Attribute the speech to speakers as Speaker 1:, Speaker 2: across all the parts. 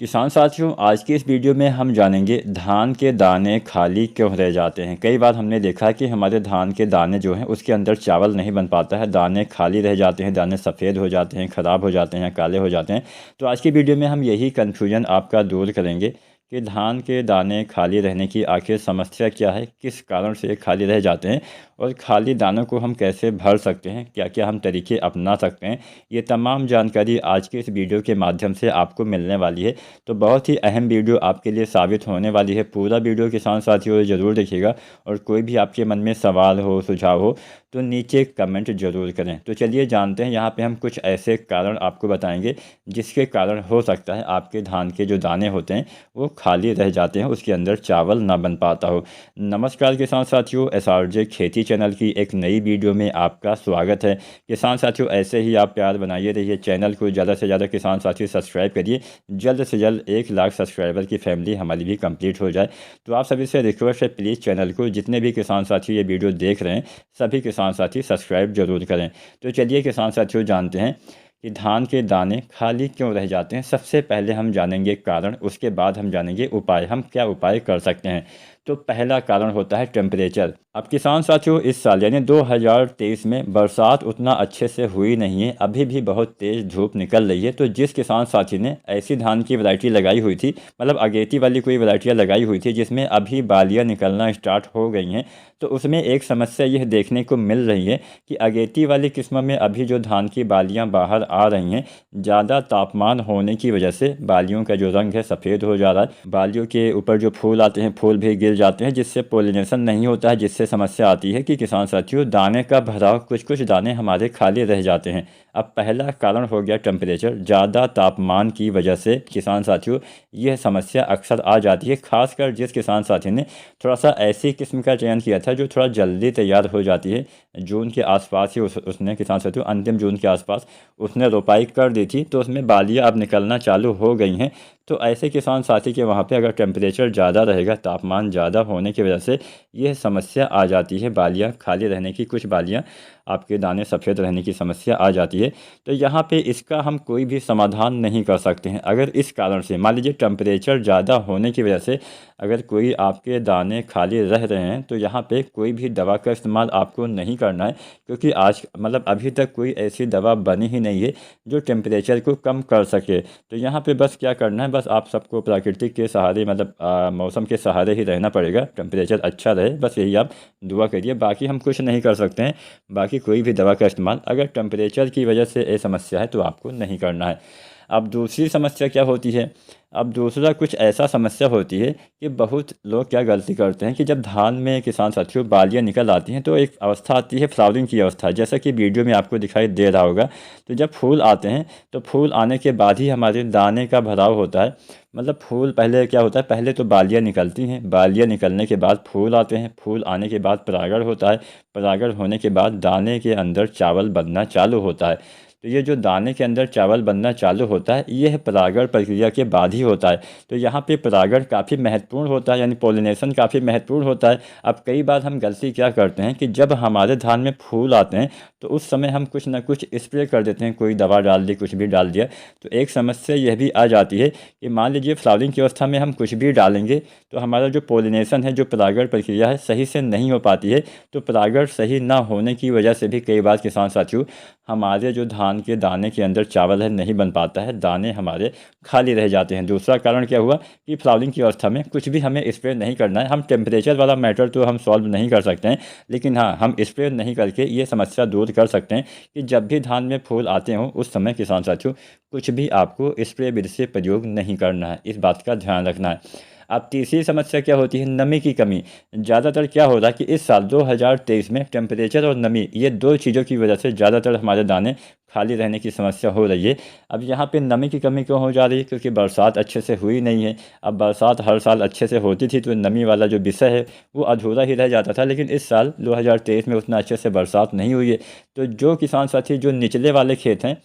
Speaker 1: किसान साथियों, आज की इस वीडियो में हम जानेंगे धान के दाने खाली क्यों रह जाते हैं। कई बार हमने देखा है कि हमारे धान के दाने जो हैं उसके अंदर चावल नहीं बन पाता है, दाने खाली रह जाते हैं, दाने सफ़ेद हो जाते हैं, ख़राब हो जाते हैं, काले हो जाते हैं। तो आज की वीडियो में हम यही कन्फ्यूजन आपका दूर करेंगे कि धान के दाने खाली रहने की आखिर समस्या क्या है, किस कारण से खाली रह जाते हैं और खाली दानों को हम कैसे भर सकते हैं, क्या क्या हम तरीके अपना सकते हैं। ये तमाम जानकारी आज के इस वीडियो के माध्यम से आपको मिलने वाली है। तो बहुत ही अहम वीडियो आपके लिए साबित होने वाली है। पूरा वीडियो किसान साथियों ज़रूर देखिएगा और कोई भी आपके मन में सवाल हो, सुझाव हो तो नीचे कमेंट ज़रूर करें। तो चलिए जानते हैं, यहाँ पे हम कुछ ऐसे कारण आपको बताएंगे जिसके कारण हो सकता है आपके धान के जो दाने होते हैं वो खाली रह जाते हैं, उसके अंदर चावल ना बन पाता हो। नमस्कार किसान साथियों, SRJ खेती चैनल की एक नई वीडियो में आपका स्वागत है। किसान साथियों, ऐसे ही आप प्यार बनाइए रहिए, चैनल को ज़्यादा से ज़्यादा किसान साथी सब्सक्राइब करिए। जल्द से जल्द 1 लाख सब्सक्राइबर की फैमिली हमारी भी कंप्लीट हो जाए। तो आप सभी से रिक्वेस्ट है, प्लीज़ चैनल को जितने भी किसान साथी ये वीडियो देख रहे हैं सभी किसान साथी सब्सक्राइब जरूर करें। तो चलिए किसान साथियों जानते हैं कि धान के दाने खाली क्यों रह जाते हैं। सबसे पहले हम जानेंगे कारण, उसके बाद हम जानेंगे उपाय, हम क्या उपाय कर सकते हैं। तो पहला कारण होता है टेम्परेचर। अब किसान साथियों, इस साल यानी 2023 में बरसात उतना अच्छे से हुई नहीं है, अभी भी बहुत तेज़ धूप निकल रही है। तो जिस किसान साथी ने ऐसी धान की वैरायटी लगाई हुई थी, मतलब अगेती वाली कोई वैरायटियाँ लगाई हुई थी जिसमें अभी बालियाँ निकलना स्टार्ट हो गई हैं, तो उसमें एक समस्या यह देखने को मिल रही है कि अगेती वाली किस्म में अभी जो धान की बालियाँ बाहर आ रही हैं, ज़्यादा तापमान होने की वजह से बालियों का जो रंग है सफ़ेद हो जा रहा है। बालियों के ऊपर जो फूल आते हैं, फूल भी गिर जाते हैं, जिससे पोलिनेशन नहीं होता है, जिससे समस्या आती है कि किसान साथियों दाने का भराव, कुछ कुछ दाने हमारे खाली रह जाते हैं। अब पहला कारण हो गया टेम्परेचर। ज़्यादा तापमान की वजह से किसान साथियों यह समस्या अक्सर आ जाती है, खासकर जिस किसान साथी ने थोड़ा सा ऐसी किस्म का चयन किया था जो थोड़ा जल्दी तैयार हो जाती है। जून के आसपास ही उसने किसान साथियों अंतिम जून के आसपास उसने रोपाई कर दी थी, तो उसमें बालियाँ अब निकलना चालू हो गई हैं। तो ऐसे किसान साथी के वहाँ पे अगर टेम्परेचर ज़्यादा रहेगा, तापमान ज़्यादा होने की वजह से यह समस्या आ जाती है, बालियाँ खाली रहने की, कुछ बालियाँ आपके दाने सफ़ेद रहने की समस्या आ जाती है। तो यहाँ पे इसका हम कोई भी समाधान नहीं कर सकते हैं। अगर इस कारण से मान लीजिए टेम्परेचर ज़्यादा होने की वजह से अगर कोई आपके दाने खाली रह रहे हैं, तो यहाँ पे कोई भी दवा का इस्तेमाल आपको नहीं करना है, क्योंकि आज मतलब अभी तक कोई ऐसी दवा बनी ही नहीं है जो टेम्परेचर को कम कर सके। तो यहाँ पे बस क्या करना है, बस आप सबको प्रकृति के सहारे, मतलब मौसम के सहारे ही रहना पड़ेगा, टेम्परेचर अच्छा रहे, बस यही आप दुआ करिए। बाकी हम कुछ नहीं कर सकते हैं, बाकी कोई भी दवा का इस्तेमाल अगर टेम्परेचर की वजह से ये समस्या है तो आपको नहीं करना है। अब दूसरी समस्या क्या होती है, अब दूसरा कुछ ऐसा समस्या होती है कि बहुत लोग क्या गलती करते हैं कि जब धान में किसान साथियों बालियाँ निकल आती हैं तो एक अवस्था आती है फ्लावरिंग की अवस्था, जैसा कि वीडियो में आपको दिखाई दे रहा होगा। तो जब फूल आते हैं तो फूल आने के बाद ही हमारे दाने का भराव होता है। मतलब फूल पहले क्या होता है, पहले तो बालियाँ निकलती हैं, बालियाँ निकलने के बाद फूल आते हैं, फूल आने के बाद परागण होता है, परागण होने के बाद दाने के अंदर चावल बनना चालू होता है। तो ये जो दाने के अंदर चावल बनना चालू होता है, यह परागण प्रक्रिया के बाद ही होता है। तो यहाँ पे परागण काफ़ी महत्वपूर्ण होता है, यानी पोलिनेशन काफ़ी महत्वपूर्ण होता है। अब कई बार हम गलती क्या करते हैं कि जब हमारे धान में फूल आते हैं तो उस समय हम कुछ ना कुछ स्प्रे कर देते हैं, कोई दवा डाल दी, कुछ भी डाल दिया। तो एक समस्या यह भी आ जाती है कि मान लीजिए फ्लावरिंग की अवस्था में हम कुछ भी डालेंगे तो हमारा जो पोलिनेशन है, जो परागण प्रक्रिया है, सही से नहीं हो पाती है। तो परागण सही ना होने की वजह से भी कई बार किसान साथियों हमारे जो धान के दाने के अंदर चावल है नहीं बन पाता है, दाने हमारे खाली रह जाते हैं। दूसरा कारण क्या हुआ कि फ्लावरिंग की अवस्था में कुछ भी हमें स्प्रे नहीं करना है। हम टेम्परेचर वाला मैटर तो हम सॉल्व नहीं कर सकते हैं, लेकिन हाँ, हम स्प्रे नहीं करके ये समस्या दूर कर सकते हैं कि जब भी धान में फूल आते हों उस समय किसान साथियों कुछ भी आपको स्प्रे विधि से प्रयोग नहीं करना है, इस बात का ध्यान रखना है। अब तीसरी समस्या क्या होती है, नमी की कमी। ज़्यादातर क्या हो रहा है कि इस साल 2023 में टेम्परेचर और नमी, ये दो चीज़ों की वजह से ज़्यादातर हमारे दाने खाली रहने की समस्या हो रही है। अब यहाँ पे नमी की कमी क्यों हो जा रही है, क्योंकि बरसात अच्छे से हुई नहीं है। अब बरसात हर साल अच्छे से होती थी तो नमी वाला जो विषय है वो अधूरा ही रह जाता था, लेकिन इस साल 2023 में उतना अच्छे से बरसात नहीं हुई है। तो जो किसान साथी जो निचले वाले खेत हैं,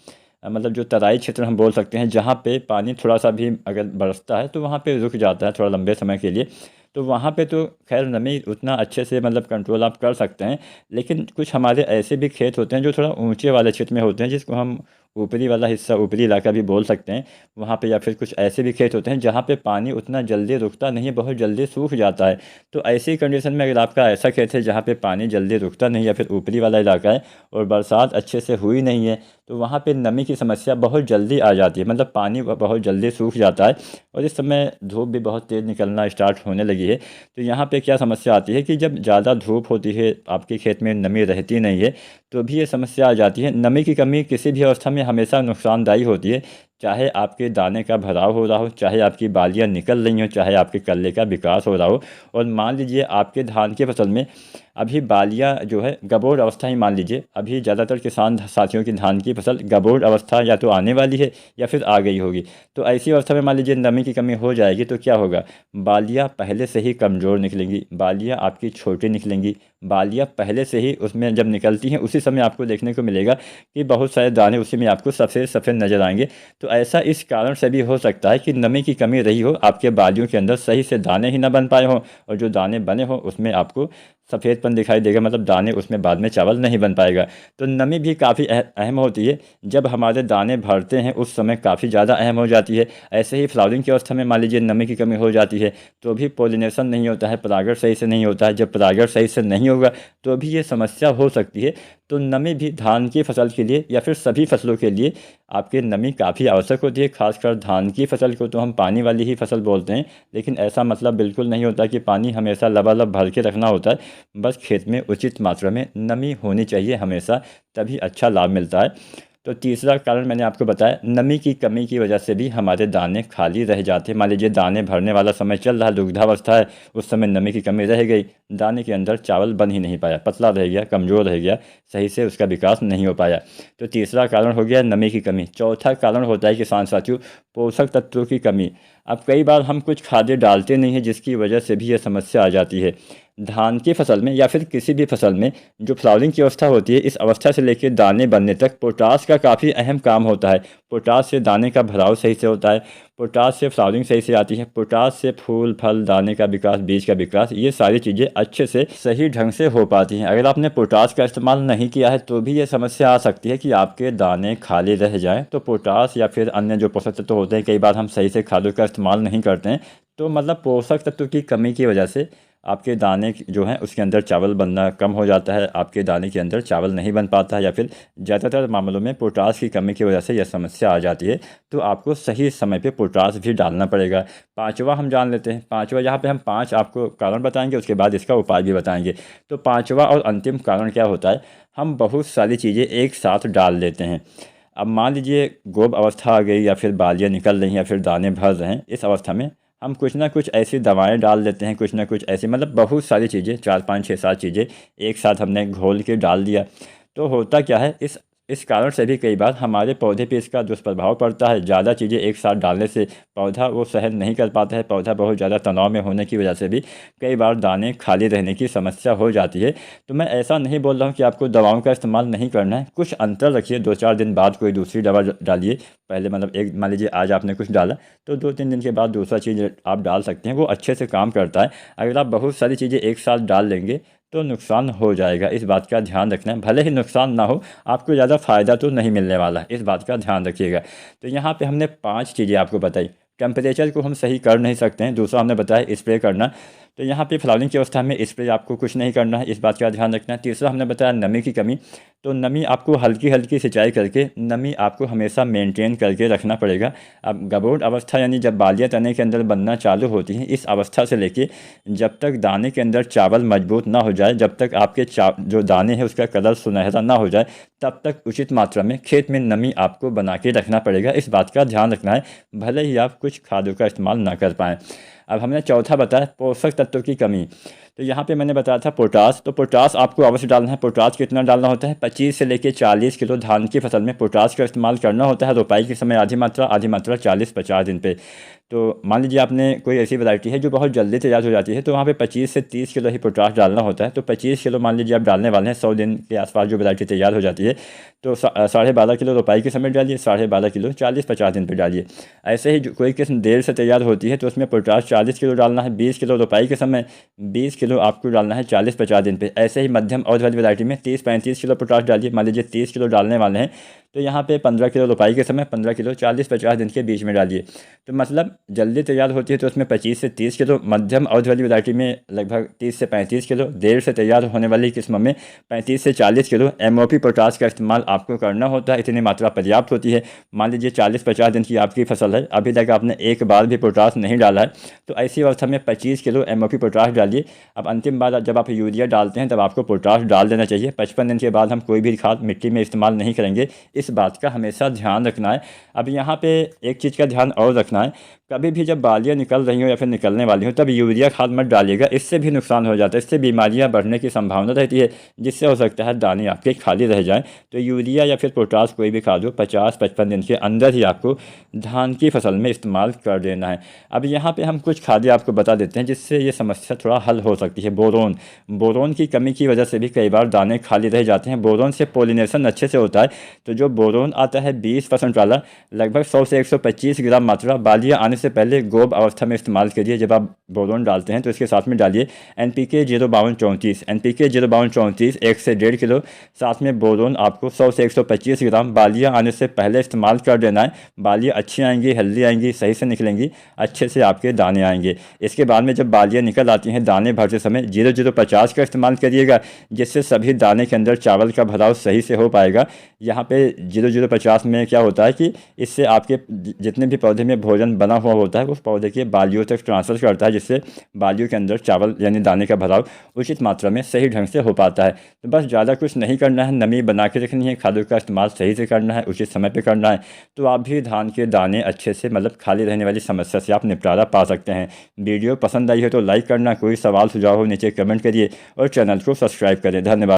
Speaker 1: मतलब जो तराई क्षेत्र हम बोल सकते हैं, जहाँ पे पानी थोड़ा सा भी अगर बरसता है तो वहाँ पे रुक जाता है थोड़ा लंबे समय के लिए। तो वहाँ पे तो खैर नमी उतना अच्छे से मतलब कंट्रोल आप कर सकते हैं, लेकिन कुछ हमारे ऐसे भी खेत होते हैं जो थोड़ा ऊंचे वाले क्षेत्र में होते हैं, जिसको हम ऊपरी वाला हिस्सा, ऊपरी इलाका भी बोल सकते हैं, वहाँ पे या फिर कुछ ऐसे भी खेत होते हैं जहाँ पे पानी उतना जल्दी रुकता नहीं है, बहुत जल्दी सूख जाता है। तो ऐसी कंडीशन में अगर आपका ऐसा खेत है जहाँ पे पानी जल्दी रुकता नहीं, या फिर ऊपरी वाला इलाका है और बरसात अच्छे से हुई नहीं है, तो वहाँ पे नमी की समस्या बहुत जल्दी आ जाती है, मतलब पानी बहुत जल्दी सूख जाता है। और इस समय धूप भी बहुत तेज़ निकलना स्टार्ट होने लगी है। तो यहाँ पे क्या समस्या आती है कि जब ज़्यादा धूप होती है, आपके खेत में नमी रहती नहीं है, तो भी ये समस्या आ जाती है। नमी की कमी किसी भी अवस्था में हमेशा नुकसानदायी होती है, चाहे आपके दाने का भराव हो रहा हो, चाहे आपकी बालियाँ निकल रही हों, चाहे आपके कल्ले का विकास हो रहा हो। और मान लीजिए आपके धान की फसल में अभी बालियाँ जो है गबोर अवस्था ही मान लीजिए, अभी ज़्यादातर किसान साथियों की धान की फसल गबोर अवस्था या तो आने वाली है या फिर आ गई होगी। तो ऐसी अवस्था में मान लीजिए नमी की कमी हो जाएगी, तो क्या होगा, बालियाँ पहले से ही कमज़ोर निकलेंगी, बालियाँ आपकी छोटी निकलेंगी। बालियाँ पहले से ही उसमें जब निकलती हैं उसी समय आपको देखने को मिलेगा कि बहुत सारे दाने उसी में आपको सफ़ेद सफ़ेद नज़र आएंगे। तो ऐसा इस कारण से भी हो सकता है कि नमी की कमी रही हो, आपके बालियों के अंदर सही से दाने ही ना बन पाए हों, और जो दाने बने हों उसमें आपको सफ़ेदपन दिखाई देगा, मतलब दाने उसमें बाद में चावल नहीं बन पाएगा। तो नमी भी काफ़ी अहम होती है। जब हमारे दाने भरते हैं उस समय काफ़ी ज़्यादा अहम हो जाती है। ऐसे ही फ्लावरिंग की अवस्था में मान लीजिए नमी की कमी हो जाती है, तो भी पोलिनेशन नहीं होता है, परागण सही से नहीं होता है। जब परागण सही से नहीं होगा तो भी ये समस्या हो सकती है। तो नमी भी धान की फसल के लिए या फिर सभी फसलों के लिए आपकी नमी काफ़ी आवश्यक होती है। खासकर धान की फसल को तो हम पानी वाली ही फसल बोलते हैं, लेकिन ऐसा मतलब बिल्कुल नहीं होता कि पानी हमेशा लबालब भर के रखना होता है। बस खेत में उचित मात्रा में नमी होनी चाहिए हमेशा, तभी अच्छा लाभ मिलता है। तो तीसरा कारण मैंने आपको बताया, नमी की कमी की वजह से भी हमारे दाने खाली रह जाते हैं। मान लीजिए दाने भरने वाला समय चल रहा है, दुग्धावस्था है, उस समय नमी की कमी रह गई, दाने के अंदर चावल बन ही नहीं पाया, पतला रह गया, कमज़ोर रह गया, सही से उसका विकास नहीं हो पाया। तो तीसरा कारण हो गया नमी की कमी। चौथा कारण होता है किसान साथियों, पोषक तत्वों की कमी। अब कई बार हम कुछ खाद्य डालते नहीं हैं, जिसकी वजह से भी ये समस्या आ जाती है। धान की फसल में या फिर किसी भी फसल में जो फ्लावरिंग की अवस्था होती है, इस अवस्था से लेकर दाने बनने तक पोटास का काफ़ी अहम काम होता है। पोटास से दाने का भराव सही से होता है, पोटास से फ्लावरिंग सही से आती है, पोटास से फूल फल दाने का विकास, बीज का विकास, ये सारी चीज़ें अच्छे से सही ढंग से हो पाती हैं। अगर आपने पोटास का इस्तेमाल नहीं किया है तो भी ये समस्या आ सकती है कि आपके दाने खाली रह जाएं। तो पोटास या फिर अन्य जो पोषक तत्व होते हैं, कई बार हम सही से खादों का इस्तेमाल नहीं करते हैं, तो मतलब पोषक तत्व की कमी की वजह से आपके दाने जो हैं उसके अंदर चावल बनना कम हो जाता है, आपके दाने के अंदर चावल नहीं बन पाता है, या फिर ज़्यादातर मामलों में पोटास की कमी की वजह से यह समस्या आ जाती है। तो आपको सही समय पे पोटास भी डालना पड़ेगा। पांचवा हम जान लेते हैं, पांचवा यहाँ पे हम 5 आपको कारण बताएंगे, उसके बाद इसका उपाय भी बताएंगे। तो पांचवा और अंतिम कारण क्या होता है, हम बहुत सारी चीज़ें एक साथ डाल लेते हैं। अब मान लीजिए गोब अवस्था आ गई, या फिर बालियाँ निकल रही हैं, या फिर दाने भर रहे हैं, इस अवस्था में हम कुछ ना कुछ ऐसी दवाएं डाल देते हैं, कुछ ना कुछ ऐसी, मतलब बहुत सारी चीज़ें, 4 5 6 7 चीज़ें एक साथ हमने घोल के डाल दिया। तो होता क्या है, इस कारण से भी कई बार हमारे पौधे पे इसका दुष्प्रभाव पड़ता है। ज़्यादा चीज़ें एक साथ डालने से पौधा वो सहन नहीं कर पाता है, पौधा बहुत ज़्यादा तनाव में होने की वजह से भी कई बार दाने खाली रहने की समस्या हो जाती है। तो मैं ऐसा नहीं बोल रहा हूँ कि आपको दवाओं का इस्तेमाल नहीं करना है, कुछ अंतर रखिए, 2 4 दिन बाद कोई दूसरी दवा डालिए। पहले मतलब एक मान लीजिए आज आपने कुछ डाला, तो 2 3 दिन के बाद दूसरा चीज़ आप डाल सकते हैं, वो अच्छे से काम करता है। अगर आप बहुत सारी चीज़ें एक साथ डाल लेंगे तो नुकसान हो जाएगा, इस बात का ध्यान रखना है। भले ही नुकसान ना हो, आपको ज़्यादा फ़ायदा तो नहीं मिलने वाला है, इस बात का ध्यान रखिएगा। तो यहाँ पे हमने 5 चीज़ें आपको बताई। टेम्परेचर को हम सही कर नहीं सकते हैं, दूसरा हमने बताया स्प्रे करना। तो यहाँ पे फ्लावरिंग की अवस्था में स्प्रे आपको कुछ नहीं करना है, इस बात का ध्यान रखना है। तीसरा हमने बताया नमी की कमी, तो नमी आपको हल्की हल्की सिंचाई करके नमी आपको हमेशा मेंटेन करके रखना पड़ेगा। अब गबोट अवस्था यानी जब बालियाँ तने के अंदर बनना चालू होती हैं, इस अवस्था से लेके जब तक दाने के अंदर चावल मजबूत ना हो जाए, जब तक आपके जो दाने हैं उसका कलर सुनहरा ना हो जाए, तब तक उचित मात्रा में खेत में नमी आपको बना के रखना पड़ेगा, इस बात का ध्यान रखना है, भले ही आप कुछ खादों का इस्तेमाल ना कर पाएँ। अब हमने चौथा बताया पोषक तत्वों की कमी। तो यहाँ पे मैंने बताया था पोटास, तो पोटास आपको अवश्य डालना है। पोटास कितना डालना होता है, 25 से लेकर 40 किलो धान की फसल में पोटास का इस्तेमाल करना होता है। रोपाई के समय आधी मात्रा 40-50 दिन पे। तो मान लीजिए आपने कोई ऐसी वैरायटी है जो बहुत जल्दी तैयार हो जाती है, तो वहाँ पे 25 से 30 किलो ही पोटास डालना होता है। तो 25 किलो मान लीजिए आप डालने वाले हैं, 100 दिन के आसपास जो वैरायटी तैयार हो जाती है, तो 12.5 किलो रोपाई के समय डालिए, 12.5 किलो 40-50 दिन पर डालिए। ऐसे ही कोई किस्म देर से तैयार होती है तो उसमें पोटास 40 किलो डालना है 20 किलो रोपाई के समय, 20 किलो आपको डालना है 40-50 दिन पे। ऐसे ही मध्यम अवधि वाली वैरायटी में 30-35 किलो पोटास डालिए। मान लीजिए 30 किलो डालने वाले हैं तो यहाँ पे 15 किलो रोपाई के समय 15 किलो 40-50 दिन के बीच में डालिए। तो मतलब जल्दी तैयार होती है तो उसमें 25 से 30 किलो, मध्यम अवधि वाली वैरायटी में लगभग 30 से 35 किलो, देर से तैयार होने वाली किस्म में 35 से 40 किलो MOP पोटाश का इस्तेमाल आपको करना होता है। इतनी मात्रा पर्याप्त होती है। मान लीजिए 40-50 दिन की आपकी फसल है, अभी तक आपने एक बार भी पोटाश नहीं डाला है, तो ऐसी अवस्था में 25 किलो MOP पोटाश डालिए। अब अंतिम बार जब आप यूरिया डालते हैं तब आपको पोटाश डाल देना चाहिए। 55 दिन के बाद हम कोई भी खाद मिट्टी में इस्तेमाल नहीं करेंगे, इस बात का हमेशा ध्यान रखना है। अब यहाँ पे एक चीज़ का ध्यान और रखना है, कभी भी जब बालियाँ निकल रही हो या फिर निकलने वाली हो तब यूरिया खाद मत डालिएगा, इससे भी नुकसान हो जाता है, इससे बीमारियाँ बढ़ने की संभावना रहती है, जिससे हो सकता है दाने आपके खाली रह जाएं। तो यूरिया या फिर पोटाश कोई भी खाद हो 50-55 दिन के अंदर ही आपको धान की फसल में इस्तेमाल कर देना है। अब यहाँ पे हम कुछ खादें आपको बता देते हैं जिससे ये समस्या थोड़ा हल हो सकती है। बोरोन की कमी की वजह से भी कई बार दाने खाली रह जाते हैं। बोरोन से पोलिनेशन अच्छे से होता है, तो जो बोरोन आता है 20% वाला, लगभग 100 से 125 ग्राम मात्रा बालियाँ आने से पहले गोब अवस्था में इस्तेमाल करिए। जब आप बोरोन डालते हैं तो इसके साथ में डालिए NPK 05234, NPK 05234 1 से 1.5 किलो, साथ में बोरोन आपको 100 से 125 ग्राम बालियाँ आने से पहले इस्तेमाल कर देना है। बालियाँ अच्छी आएंगी, हेल्दी आएंगी, सही से निकलेंगी, अच्छे से आपके दाने आएंगे। इसके बाद में जब बालियाँ निकल आती हैं दाने भरते समय 0050 का इस्तेमाल करिएगा, जिससे सभी दाने के अंदर चावल का भराव सही से हो पाएगा। यहाँ पे 0050 में क्या होता है कि इससे आपके जितने भी पौधे में भोजन बना हुआ होता है उस पौधे के बालियों तक ट्रांसफ़र करता है, जिससे बालियों के अंदर चावल यानी दाने का भराव उचित मात्रा में सही ढंग से हो पाता है। तो बस ज़्यादा कुछ नहीं करना है, नमी बना के रखनी है, खादों का इस्तेमाल सही से करना है, उचित समय पर करना है, तो आप भी धान के दाने अच्छे से मतलब खाली रहने वाली समस्या से आप निपटारा पा सकते हैं। वीडियो पसंद आई है तो लाइक करना, कोई सवाल सुझाव हो नीचे कमेंट करिए और चैनल को सब्सक्राइब करें। धन्यवाद।